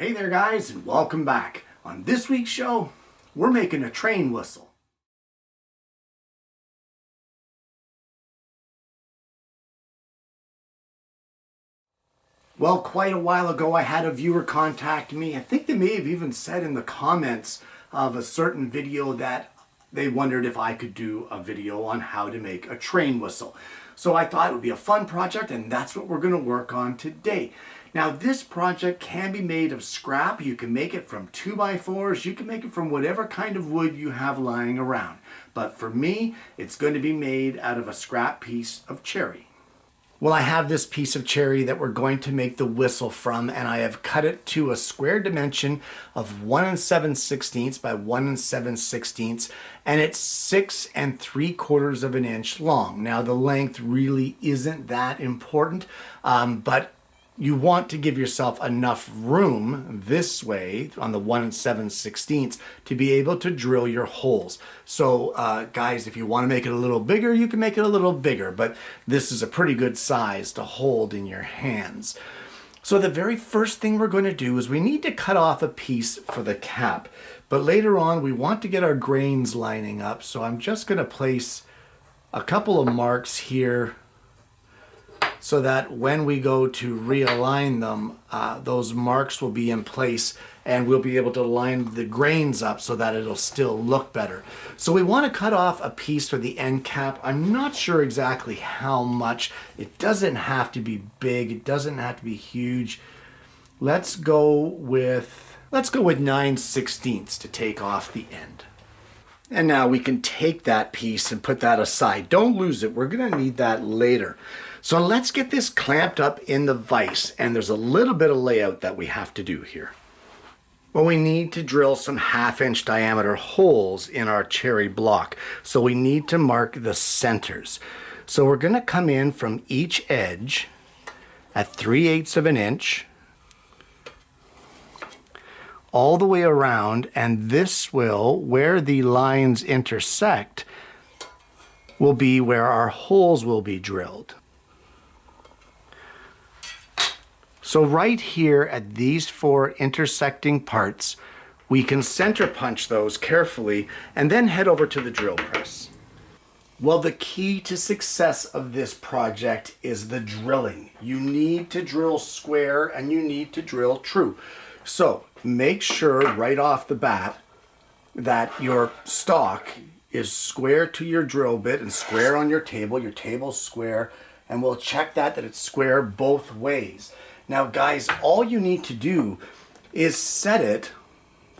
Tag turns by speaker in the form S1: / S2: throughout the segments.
S1: Hey there guys, and welcome back. On this week's show, we're making a train whistle. Well, quite a while ago I had a viewer contact me. I think they may have even said in the comments of a certain video that they wondered if I could do a video on how to make a train whistle. So I thought it would be a fun project, and that's what we're going to work on today. Now this project can be made of scrap. You can make it from 2x4s. You can make it from whatever kind of wood you have lying around. But for me, it's going to be made out of a scrap piece of cherry. Well, I have this piece of cherry that we're going to make the whistle from, and I have cut it to a square dimension of 1 7/16 by 1 7/16, and it's 6 3/4 of an inch long. Now the length really isn't that important, but you want to give yourself enough room this way on the 1 7/16 to be able to drill your holes. So guys, if you want to make it a little bigger, you can make it a little bigger, but this is a pretty good size to hold in your hands. So the very first thing we're going to do is we need to cut off a piece for the cap, but later on we want to get our grains lining up. So I'm just going to place a couple of marks here so that when we go to realign them, those marks will be in place and we'll be able to line the grains up so that it'll still look better. So we want to cut off a piece for the end cap. I'm not sure exactly how much. It doesn't have to be big. It doesn't have to be huge. Let's go with 9/16 to take off the end. And now we can take that piece and put that aside. Don't lose it. We're going to need that later. So let's get this clamped up in the vise, and there's a little bit of layout that we have to do here. Well, we need to drill some 1/2-inch diameter holes in our cherry block. So we need to mark the centers. So we're going to come in from each edge at 3/8 of an inch all the way around, and this will, where the lines intersect, will be where our holes will be drilled. So right here at these 4 intersecting parts, we can center punch those carefully and then head over to the drill press. Well, the key to success of this project is the drilling. You need to drill square and you need to drill true. So make sure right off the bat that your stock is square to your drill bit and square on your table's square, and we'll check that it's square both ways. Now guys, all you need to do is set it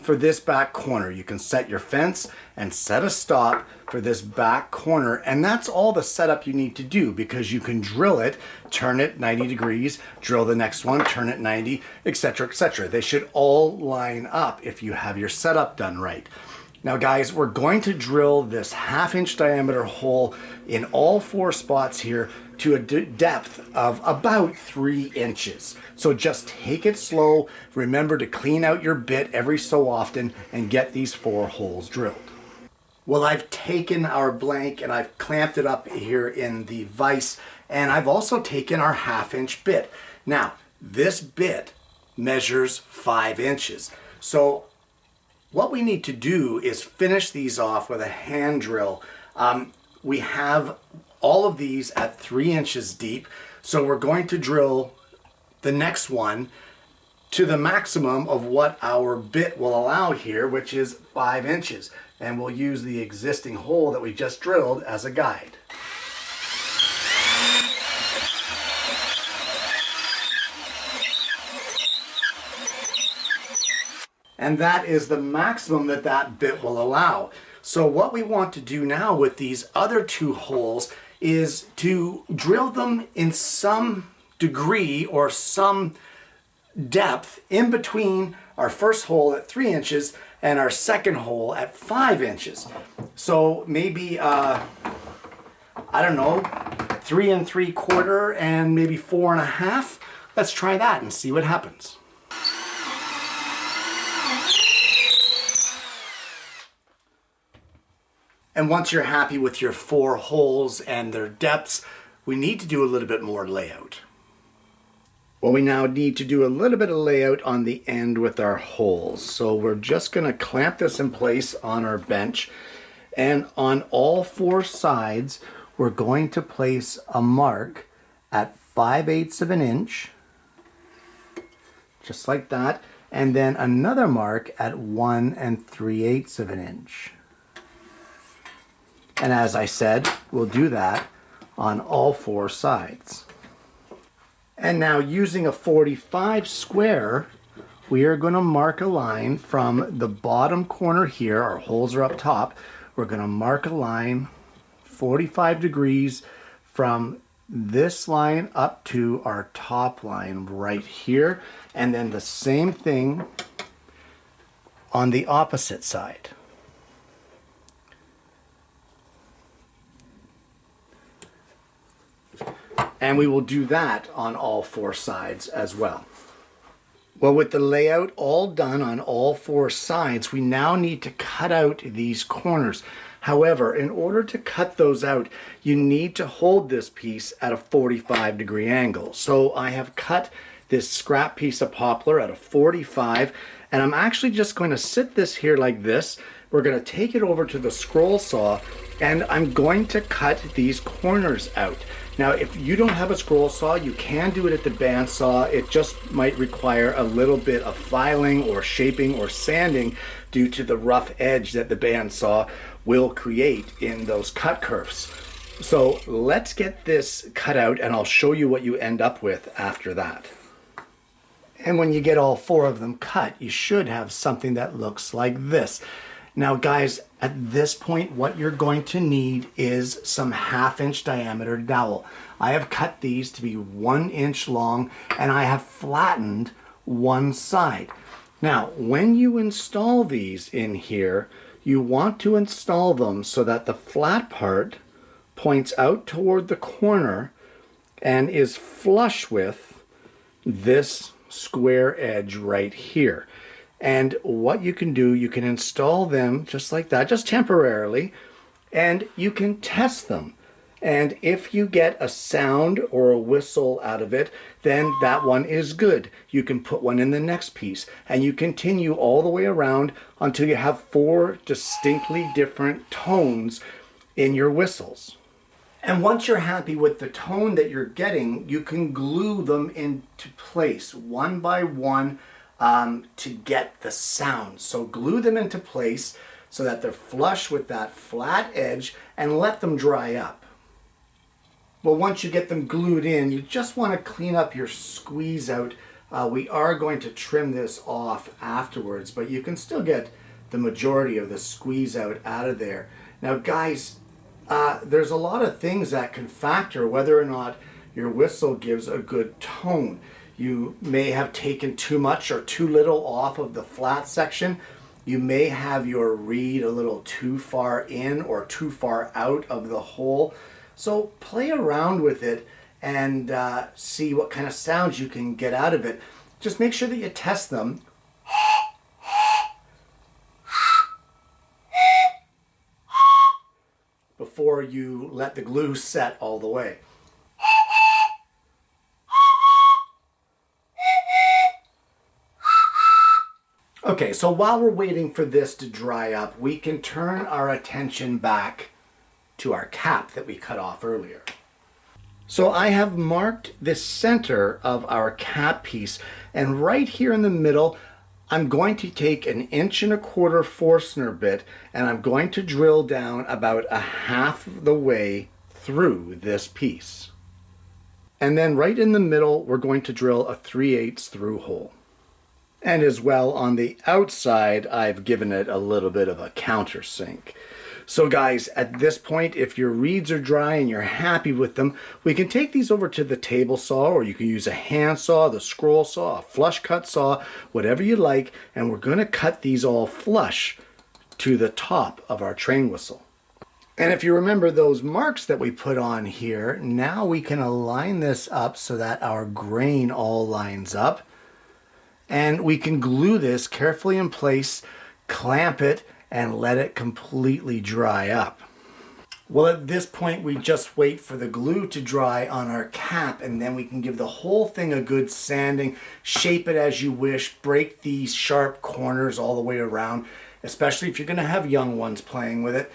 S1: for this back corner. You can set your fence and set a stop for this back corner, and that's all the setup you need to do, because you can drill it, turn it 90 degrees, drill the next one, turn it 90, etc., etc. They should all line up if you have your setup done right. Now guys, we're going to drill this 1/2-inch diameter hole in all 4 spots here to a depth of about 3 inches. So just take it slow. Remember to clean out your bit every so often and get these 4 holes drilled. Well, I've taken our blank and I've clamped it up here in the vise, and I've also taken our 1/2-inch bit. Now, this bit measures 5 inches. So what we need to do is finish these off with a hand drill. We have all of these at 3 inches deep, so we're going to drill the next one to the maximum of what our bit will allow here, which is 5 inches. And we'll use the existing hole that we just drilled as a guide. And that is the maximum that that bit will allow. So what we want to do now with these other 2 holes is to drill them in some degree or some depth in between our first hole at 3 inches and our second hole at 5 inches. So maybe, I don't know, 3 3/4 and maybe 4 1/2. Let's try that and see what happens. And once you're happy with your 4 holes and their depths, we need to do a little bit more layout. Well, we now need to do a little bit of layout on the end with our holes. So we're just going to clamp this in place on our bench. And on all four sides, we're going to place a mark at 5/8 of an inch, just like that. And then another mark at 1 3/8 of an inch. And as I said, we'll do that on all four sides. And now using a 45 square, we are going to mark a line from the bottom corner here. Our holes are up top. We're going to mark a line 45 degrees from this line up to our top line right here. And then the same thing on the opposite side. And we will do that on all four sides as well. Well, with the layout all done on all four sides, we now need to cut out these corners. However, in order to cut those out, you need to hold this piece at a 45-degree angle. So I have cut this scrap piece of poplar at a 45, and I'm actually just going to sit this here like this. We're going to take it over to the scroll saw, and I'm going to cut these corners out. Now, if you don't have a scroll saw, you can do it at the bandsaw. It just might require a little bit of filing or shaping or sanding due to the rough edge that the bandsaw will create in those cut curves. So let's get this cut out and I'll show you what you end up with after that. And when you get all four of them cut, you should have something that looks like this. Now guys, at this point, what you're going to need is some 1/2-inch diameter dowel. I have cut these to be 1 inch long and I have flattened one side. Now, when you install these in here, you want to install them so that the flat part points out toward the corner and is flush with this square edge right here. And what you can do, you can install them just like that, just temporarily, and you can test them. And if you get a sound or a whistle out of it, then that one is good. You can put one in the next piece, and you continue all the way around until you have 4 distinctly different tones in your whistles. And once you're happy with the tone that you're getting, you can glue them into place one by one to get the sound. So glue them into place so that they're flush with that flat edge and let them dry up. Well, once you get them glued in, you just want to clean up your squeeze out. We are going to trim this off afterwards, but you can still get the majority of the squeeze out of there. Now guys, there's a lot of things that can factor whether or not your whistle gives a good tone. You may have taken too much or too little off of the flat section. You may have your reed a little too far in or too far out of the hole. So play around with it and see what kind of sounds you can get out of it. Just make sure that you test them. Before you let the glue set all the way. Okay, so while we're waiting for this to dry up, we can turn our attention back to our cap that we cut off earlier. So I have marked the center of our cap piece, and right here in the middle, I'm going to take an 1¼ inch Forstner bit and I'm going to drill down about 1/2 the way through this piece. And then right in the middle, we're going to drill a 3/8 through hole. And as well on the outside, I've given it a little bit of a countersink. So guys, at this point, if your reeds are dry and you're happy with them, we can take these over to the table saw, or you can use a hand saw, the scroll saw, a flush cut saw, whatever you like, and we're going to cut these all flush to the top of our train whistle. And if you remember those marks that we put on here, now we can align this up so that our grain all lines up. And we can glue this carefully in place, clamp it, and let it completely dry up. Well, at this point, we just wait for the glue to dry on our cap, and then we can give the whole thing a good sanding, shape it as you wish, break these sharp corners all the way around, especially if you're going to have young ones playing with it.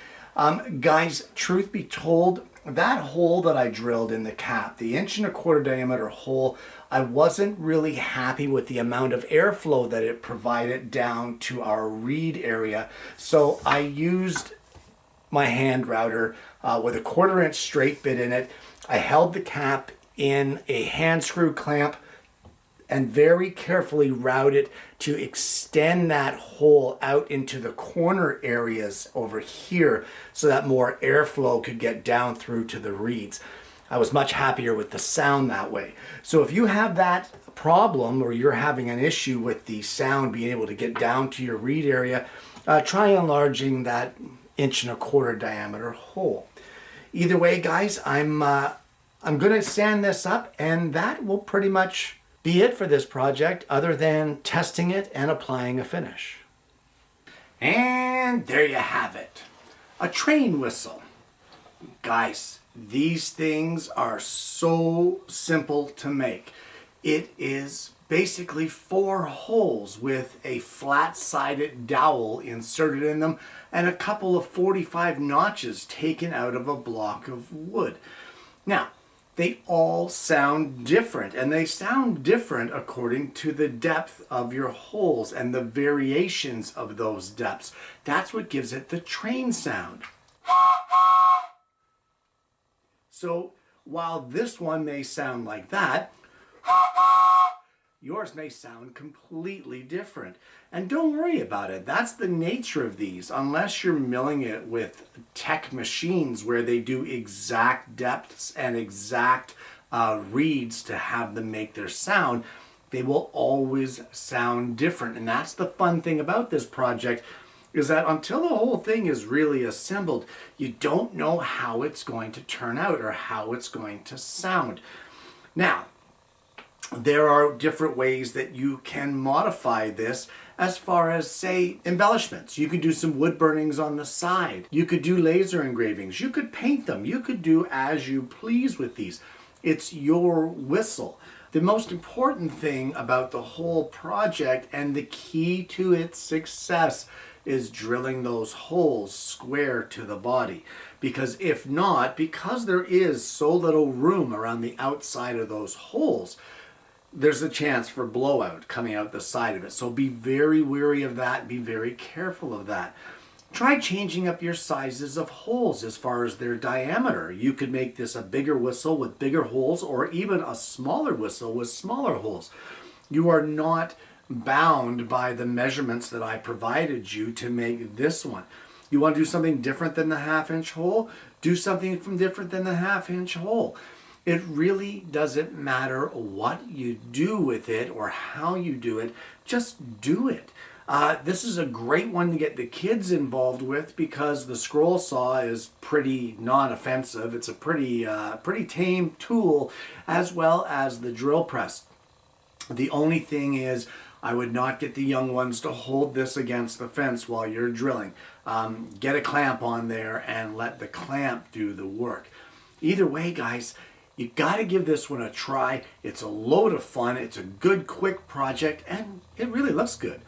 S1: Guys, truth be told, that hole that I drilled in the cap, the 1.25" diameter hole, I wasn't really happy with the amount of airflow that it provided down to our reed area. So I used my hand router with a 1/4" straight bit in it. I held the cap in a hand screw clamp and very carefully routed to extend that hole out into the corner areas over here so that more airflow could get down through to the reeds. I was much happier with the sound that way. So if you have that problem or you're having an issue with the sound being able to get down to your reed area, try enlarging that 1.25" diameter hole. Either way, guys, I'm going to sand this up, and that will pretty much be it for this project, other than testing it and applying a finish. And there you have it, a train whistle. Guys, these things are so simple to make. It is basically 4 holes with a flat-sided dowel inserted in them and a couple of 45 notches taken out of a block of wood. Now, they all sound different, and they sound different according to the depth of your holes and the variations of those depths. That's what gives it the train sound. So while this one may sound like that, yours may sound completely different. And don't worry about it. That's the nature of these. Unless you're milling it with tech machines where they do exact depths and exact reeds to have them make their sound, they will always sound different. And that's the fun thing about this project, is that until the whole thing is really assembled, you don't know how it's going to turn out or how it's going to sound. Now, there are different ways that you can modify this as far as, say, embellishments. You could do some wood burnings on the side. You could do laser engravings. You could paint them. You could do as you please with these. It's your whistle. The most important thing about the whole project and the key to its success is drilling those holes square to the body. Because if not, because there is so little room around the outside of those holes, there's a chance for blowout coming out the side of it. So be very wary of that. Be very careful of that. Try changing up your sizes of holes as far as their diameter. You could make this a bigger whistle with bigger holes, or even a smaller whistle with smaller holes. You are not bound by the measurements that I provided you to make this one. You want to do something different than the 1/2" hole? Do something different than the 1/2" hole. It really doesn't matter what you do with it or how you do it, just do it. This is a great one to get the kids involved with because the scroll saw is pretty non-offensive. It's a pretty tame tool, as well as the drill press. The only thing is, I would not get the young ones to hold this against the fence while you're drilling. Get a clamp on there and let the clamp do the work. Either way, guys, you got to give this one a try. It's a load of fun. It's a good, quick project, and it really looks good.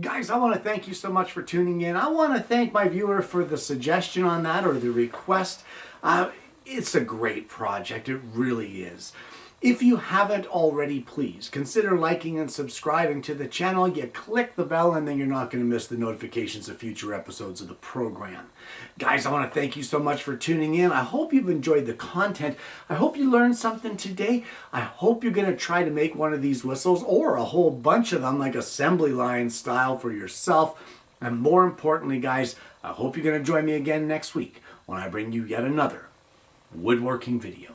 S1: Guys, I want to thank you so much for tuning in. I want to thank my viewer for the suggestion on that, or the request. It's a great project. It really is. If you haven't already, please consider liking and subscribing to the channel. You click the bell and then you're not going to miss the notifications of future episodes of the program. Guys, I want to thank you so much for tuning in. I hope you've enjoyed the content. I hope you learned something today. I hope you're going to try to make one of these whistles or a whole bunch of them, like assembly line style, for yourself. And more importantly, guys, I hope you're going to join me again next week when I bring you yet another woodworking video.